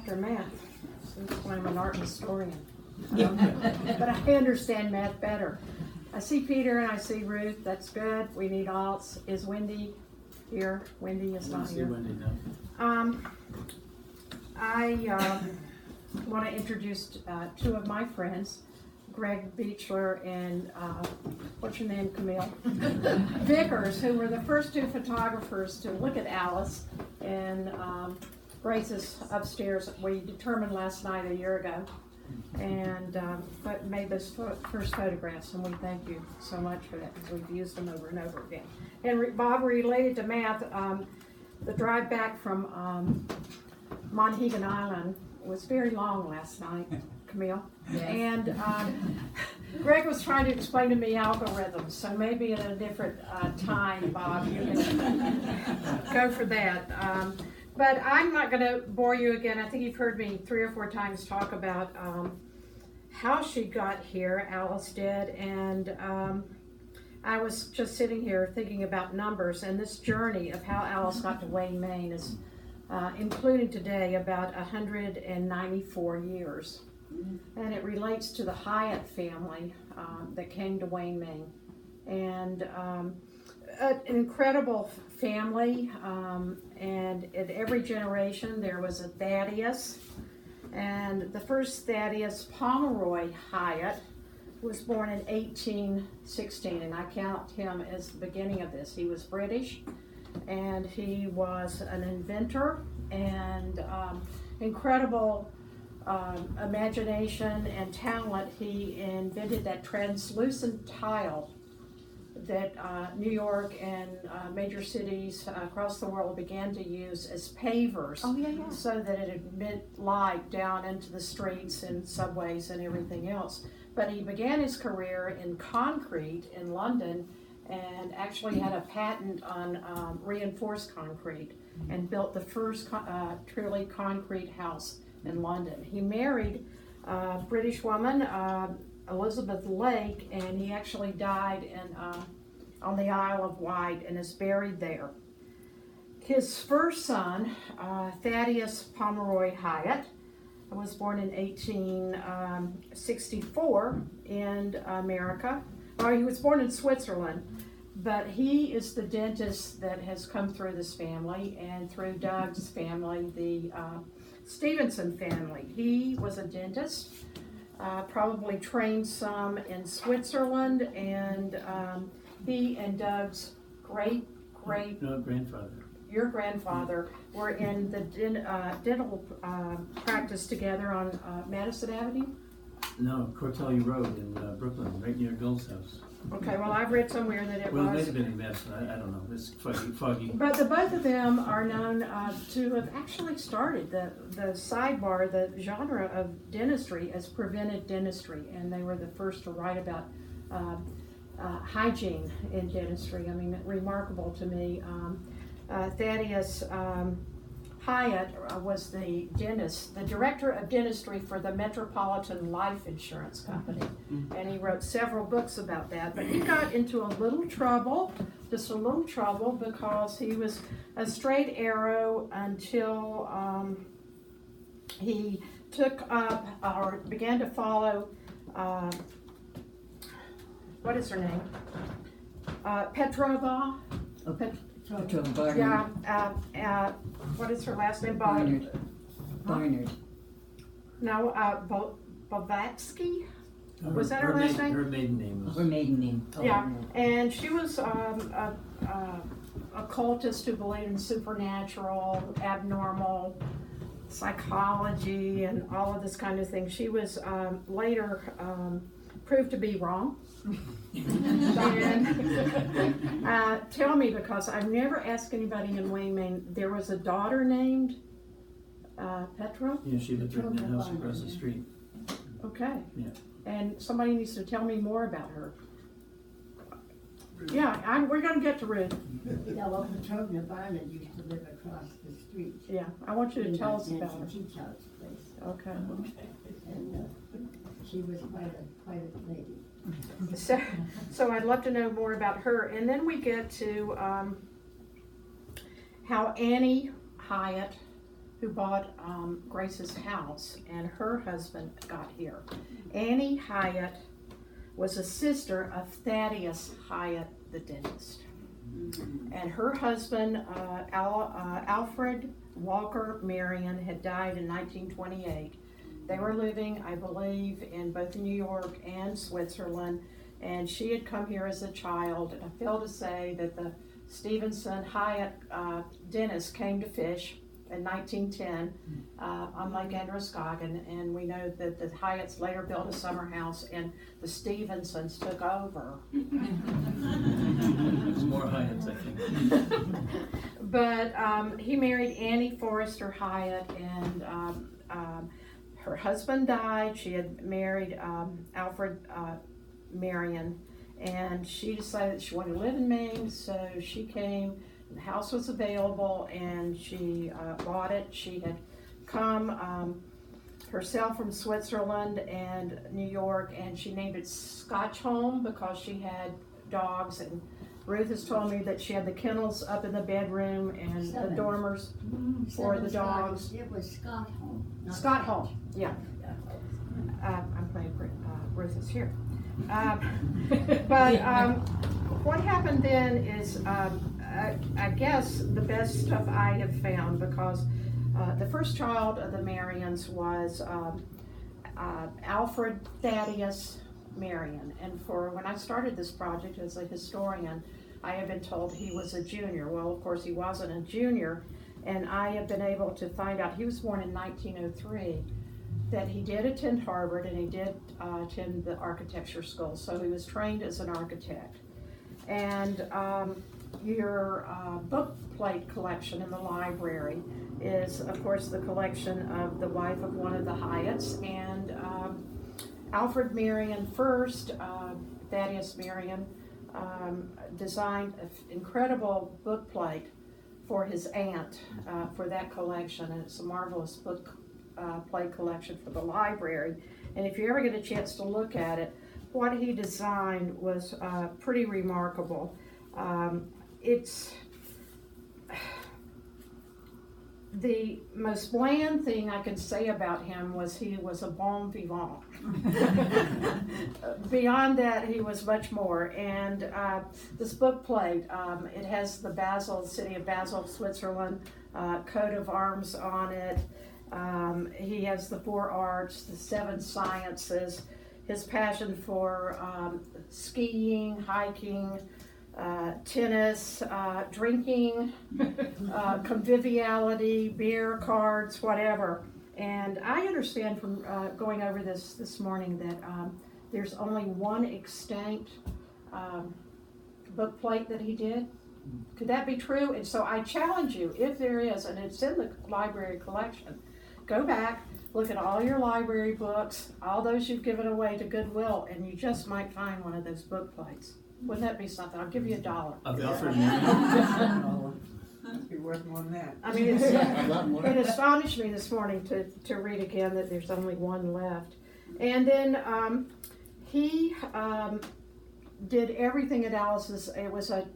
their math, since I'm an art historian. But I understand math better. I see Peter and I see Ruth. That's good. We need alts. Is Wendy here? Wendy is not here. Wendy, no. I want to introduce two of my friends, Greg Beechler and what's your name, Camille? Vickers, who were the first two photographers to look at Alice in Grace's upstairs. We determined last night a year ago, and made those first photographs, and we thank you so much for that because we've used them over and over again. And Bob, related to math, the drive back from Monhegan Island was very long last night, Camille. Yes. And Greg was trying to explain to me algorithms, so maybe at a different time, Bob, you can go for that. But I'm not going to bore you again. I think you've heard me 3 or 4 times talk about how she got here, Alice did, and I was just sitting here thinking about numbers and this journey of how Alice got to Wayne, Maine is including today about 194 years. And it relates to the Hyatt family that came to Wayne, Maine. And an incredible family, and at every generation there was a Thaddeus. And the first Thaddeus Pomeroy Hyatt was born in 1816, and I count him as the beginning of this. He was British, and he was an inventor and incredible imagination and talent. He invented that translucent tile that New York and major cities across the world began to use as pavers. Oh, yeah, yeah. So that it admit light down into the streets and subways and everything else. But he began his career in concrete in London and actually had a patent on reinforced concrete and built the first truly concrete house in London. He married a British woman, Elizabeth Lake, and he actually died in, on the Isle of Wight and is buried there. His first son, Thaddeus Pomeroy Hyatt, was born in 1864 in America. Or he was born in Switzerland, but he is the dentist that has come through this family and through Doug's family, the Stevenson family. He was a dentist, probably trained some in Switzerland, and he and Doug's grandfather. Your grandfather were in the dental practice together on Madison Avenue? No, Cortelli Road in Brooklyn, right near Gull's house. Okay, well, I've read somewhere that it well, was. Well, it may have been in Madison, I don't know, it's foggy. But the both of them are known to have actually started the sidebar, the genre of dentistry as preventive dentistry, and they were the first to write about hygiene in dentistry. I mean, remarkable to me. Thaddeus Hyatt was the dentist, the director of dentistry for the Metropolitan Life Insurance Company, and he wrote several books about that. But he got into a little trouble, just a little trouble, because he was a straight arrow until he took up or began to follow, what is her name? Petrova. Yeah, what is her last name? Barnard. No, Blavatsky? Was that her last name? Her maiden name was. Her maiden name. Yeah, and she was a occultist who believed in supernatural, abnormal, psychology, and all of this kind of thing. She was later proved to be wrong. And tell me, because I've never asked anybody in Wayne, Maine, there was a daughter named Petra? Yeah, she lived in the house across the street. Okay. Yeah. And somebody needs to tell me more about her. Yeah, we're going to get to Ruth. Yeah, well, Petrova Barnard used to live across the street. Yeah, I want you to tell us about her. Okay. And she was quite a lady. So I'd love to know more about her. And then we get to how Annie Hyatt who bought Grace's house, and her husband got here. Annie Hyatt was a sister of Thaddeus Hyatt, the dentist. And her husband, Alfred Walker Marion, had died in 1928. They were living, I believe, in both New York and Switzerland, and she had come here as a child. And I fail to say that the Stevenson Hyatt dentist came to fish in 1910 on Lake Androscoggin, and we know that the Hyatts later built a summer house and the Stevensons took over. There's more Hyatts, I think. But he married Annie Forrester Hyatt, and her husband died. She had married Alfred Marion, and she decided that she wanted to live in Maine, so she came. The house was available, and she bought it. She had come herself from Switzerland and New York, and she named it Scotch Home because she had dogs. And Ruth has told me that she had the kennels up in the bedroom and the dormers for the dogs. It was Scott Home. Scott Home, yeah. I'm playing Ruth is here. But what happened then is, I guess the best stuff I have found, because the first child of the Marions was Alfred Thaddeus Marion. And for when I started this project as a historian, I have been told he was a junior. Well, of course, he wasn't a junior. And I have been able to find out, he was born in 1903, that he did attend Harvard, and he did attend the architecture school. So he was trained as an architect. And your book plate collection in the library is, of course, the collection of the wife of one of the Hyatts, and Alfred Marion first, Thaddeus Marion, designed an incredible book plate for his aunt for that collection, and it's a marvelous book plate collection for the library. And if you ever get a chance to look at it, what he designed was pretty remarkable. It's the most bland thing I could say about him was he was a bon vivant. Beyond that, he was much more. And this book plate, it has the Basel, city of Basel, Switzerland, coat of arms on it. He has the 4 arts, the 7 sciences, his passion for skiing, hiking, tennis, drinking, conviviality, beer, cards, whatever. And I understand from going over this morning that there's only one extant book plate that he did. Could that be true? And so I challenge you, if there is, and it's in the library collection, go back, look at all your library books, all those you've given away to Goodwill, and you just might find one of those book plates. Wouldn't that be something? I'll give you $1. Of Alfred Marion? Must be worth more than that. I mean, it astonished me this morning to read again that there's only one left. And then he did everything at Alice's. It was at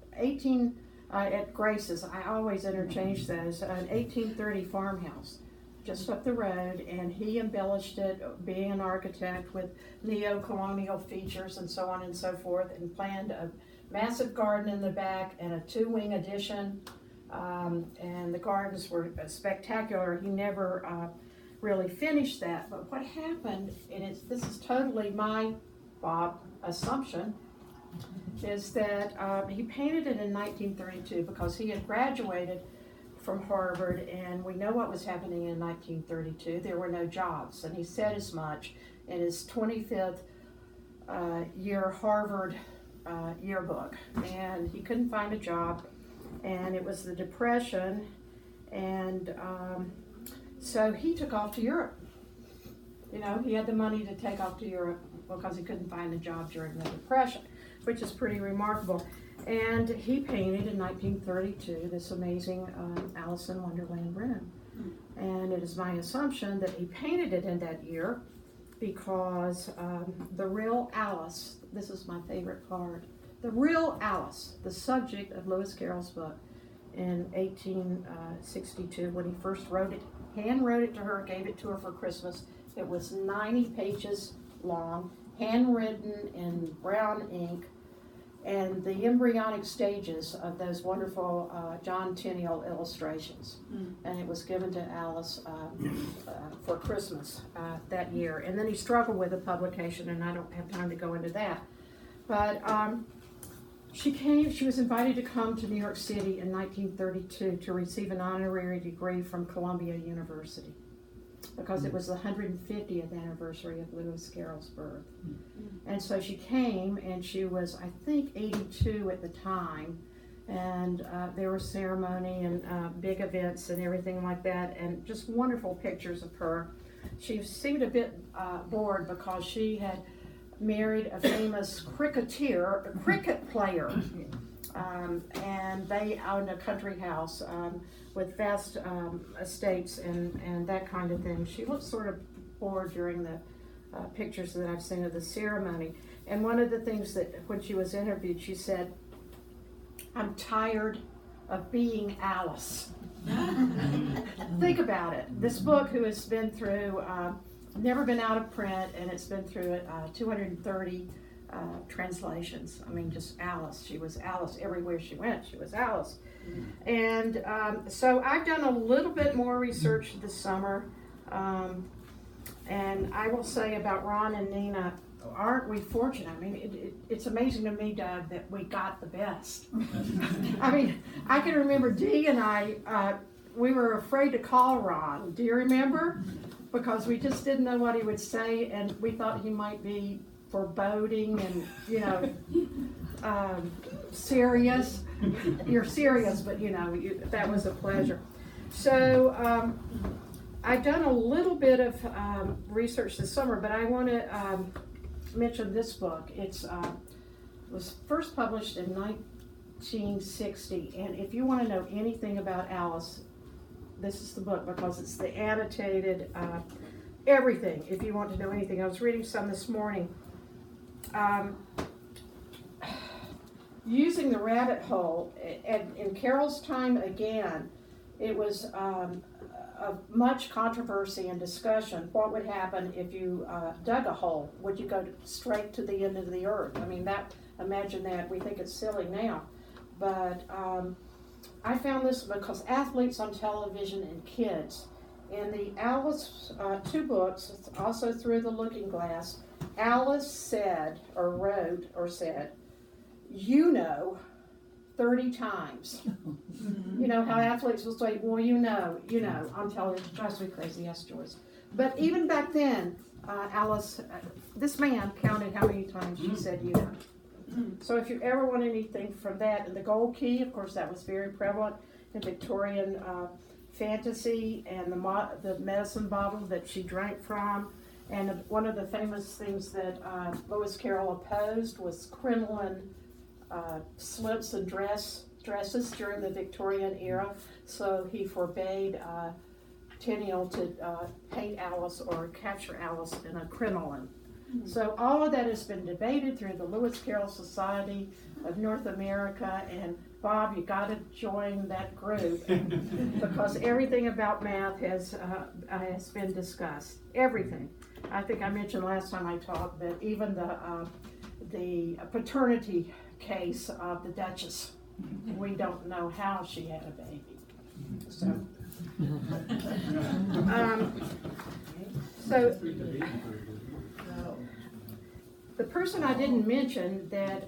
Grace's. I always interchange those. An 1830 farmhouse just up the road, and he embellished it, being an architect, with neo-colonial features and so on and so forth, and planned a massive garden in the back and a 2-wing addition, and the gardens were spectacular. He never really finished that, but what happened, and this is totally my assumption, is that he painted it in 1932 because he had graduated from Harvard, and we know what was happening in 1932. There were no jobs, and he said as much in his 25th year Harvard yearbook. And he couldn't find a job, and it was the Depression, and so he took off to Europe. You know, he had the money to take off to Europe because he couldn't find a job during the Depression, which is pretty remarkable. And he painted in 1932 this amazing Alice in Wonderland room. And it is my assumption that he painted it in that year because the real Alice, this is my favorite part, the real Alice, the subject of Lewis Carroll's book in 1862 when he first wrote it hand wrote it to her, gave it to her for Christmas. It was 90 pages long, handwritten in brown ink, and the embryonic stages of those wonderful John Tenniel illustrations. And it was given to Alice for Christmas that year. And then he struggled with the publication, and I don't have time to go into that. But she was invited to come to New York City in 1932 to receive an honorary degree from Columbia University, because it was the 150th anniversary of Lewis Carroll's birth. And so she came, and she was, I think, 82 at the time, and there was ceremony and big events and everything like that, and just wonderful pictures of her. She seemed a bit bored because she had married a famous cricket player, and they owned a country house with vast estates and that kind of thing. She looked sort of bored during the pictures that I've seen of the ceremony. And one of the things that when she was interviewed, she said, "I'm tired of being Alice." Think about it. This book, who has been through, never been out of print, and it's been through 230 translations. I mean, just Alice. She was Alice everywhere she went. She was Alice. And so I've done a little bit more research this summer. And I will say about Ron and Nina, aren't we fortunate? I mean, it's amazing to me, Doug, that we got the best. I mean, I can remember Dee and I, we were afraid to call Ron. Do you remember? Because we just didn't know what he would say, and we thought he might be foreboding and, you know, serious. You're serious, but, you know, that was a pleasure. So I've done a little bit of research this summer, but I want to mention this book. It was first published in 1960, and if you want to know anything about Alice, this is the book, because it's the annotated everything, if you want to know anything. I was reading some this morning. Using the rabbit hole, in Carroll's time again, it was of much controversy and discussion. What would happen if you dug a hole? Would you go straight to the end of the earth? I mean, imagine that. We think it's silly now. But I found this because athletes on television and kids. In the Alice 2 books, also Through the Looking Glass, Alice said, or wrote, or said, "You know," 30 times. You know how athletes will say, "Well, you know, on television." It drives me crazy, yes, Joyce. But even back then, Alice, this man counted how many times she said, "You know." So if you ever want anything from that, and the gold key, of course, that was very prevalent in Victorian fantasy, and the medicine bottle that she drank from. And one of the famous things that Lewis Carroll opposed was crinoline slips and dresses during the Victorian era. So he forbade Tenniel to paint Alice or capture Alice in a crinoline. So all of that has been debated through the Lewis Carroll Society of North America, and Bob, you got to join that group because everything about math has been discussed. Everything. I think I mentioned last time I talked that even the paternity case of the Duchess, we don't know how she had a baby. So. The person I didn't mention that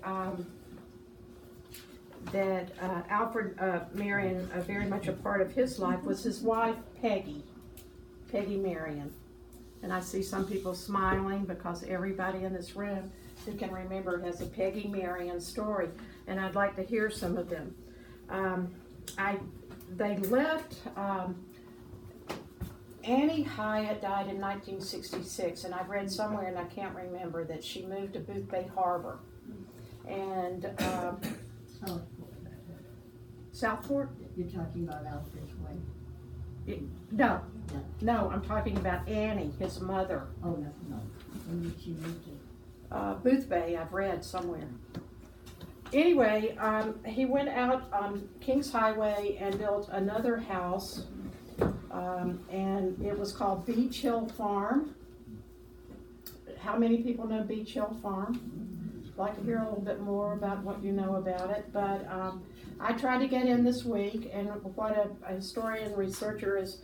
Alfred Marion, very much a part of his life, was his wife Peggy Marion. And I see some people smiling because everybody in this room who can remember has a Peggy Marion story, and I'd like to hear some of them. They left. Annie Hyatt died in 1966, and I've read somewhere, and I can't remember, that she moved to Boothbay Harbor. And Southport? You're talking about Alfred's wife? No, I'm talking about Annie, his mother. Oh, no. When did she move to? Boothbay, I've read somewhere. Anyway, he went out on Kings Highway and built another house And it was called Beach Hill Farm. How many people know Beach Hill Farm? I'd like to hear a little bit more about what you know about it, but I tried to get in this week, and what a historian researcher is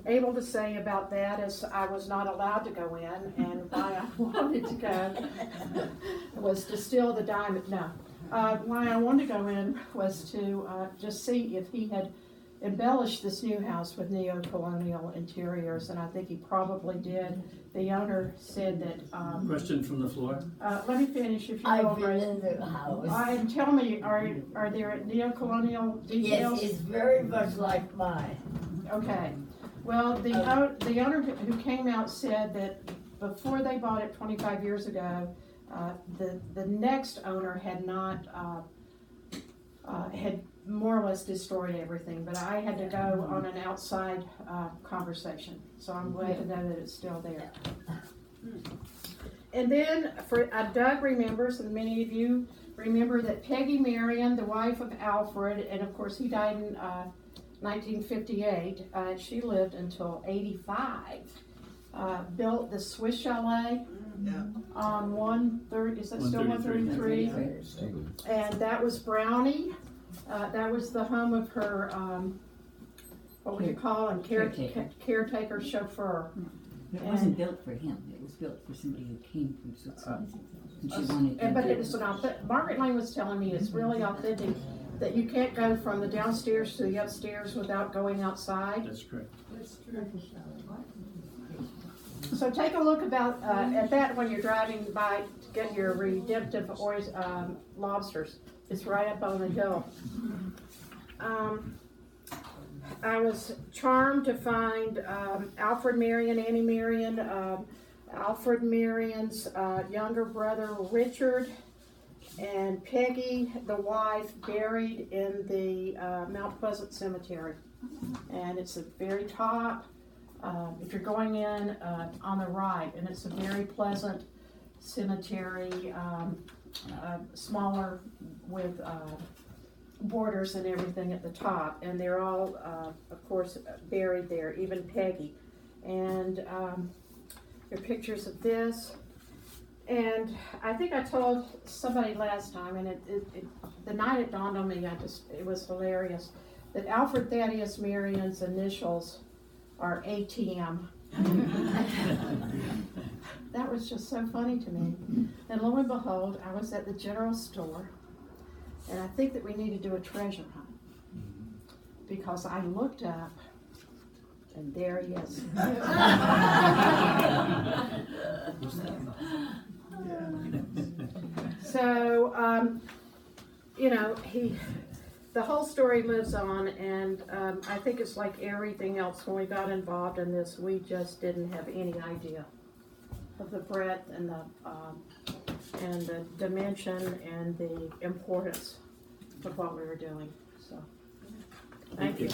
able to say about that is I was not allowed to go in, and why I wanted to go was to steal the diamond. No, why I wanted to go in was to just see if he had embellished this new house with neo-colonial interiors, and I think he probably did. The owner said that. Question from the floor. Let me finish if you will. I've been in the house. And tell me, are there neo-colonial details? Yes, it's very much like mine. Okay. Well, the owner who came out said that before they bought it 25 years ago, the next owner had not had more or less destroyed everything, but I had to go on an outside conversation, so I'm glad to know that it's still there. And then Doug remembers, and many of you remember, that Peggy Marion, the wife of Alfred, and of course he died in 1958, she lived until 85, built the Swiss Chalet on 130, is that still 133? And that was Brownie. That was the home of her, what would you call him, caretaker chauffeur. It wasn't built for him, it was built for somebody who came from Switzerland. And she wanted to But it's Margaret Lane was telling me it's really authentic, that you can't go from the downstairs to the upstairs without going outside. That's correct. So take a look at that when you're driving by to get your redemptive lobsters. It's right up on the hill. I was charmed to find Alfred Marion, Annie Marion, Alfred Marion's younger brother Richard, and Peggy, the wife, buried in the Mount Pleasant Cemetery. And it's at the very top. If you're going in on the right, and it's a very pleasant cemetery, smaller with borders and everything at the top, and they're all, of course, buried there, even Peggy. And there are pictures of this. And I think I told somebody last time, and the night it dawned on me, it was hilarious, that Alfred Thaddeus Marion's initials are ATM. That was just so funny to me. And lo and behold, I was at the general store, and I think that we need to do a treasure hunt, because I looked up, and there he is. So, the whole story lives on, and I think it's like everything else. When we got involved in this, we just didn't have any idea of the breadth and the dimension and the importance of what we were doing. So, thank you.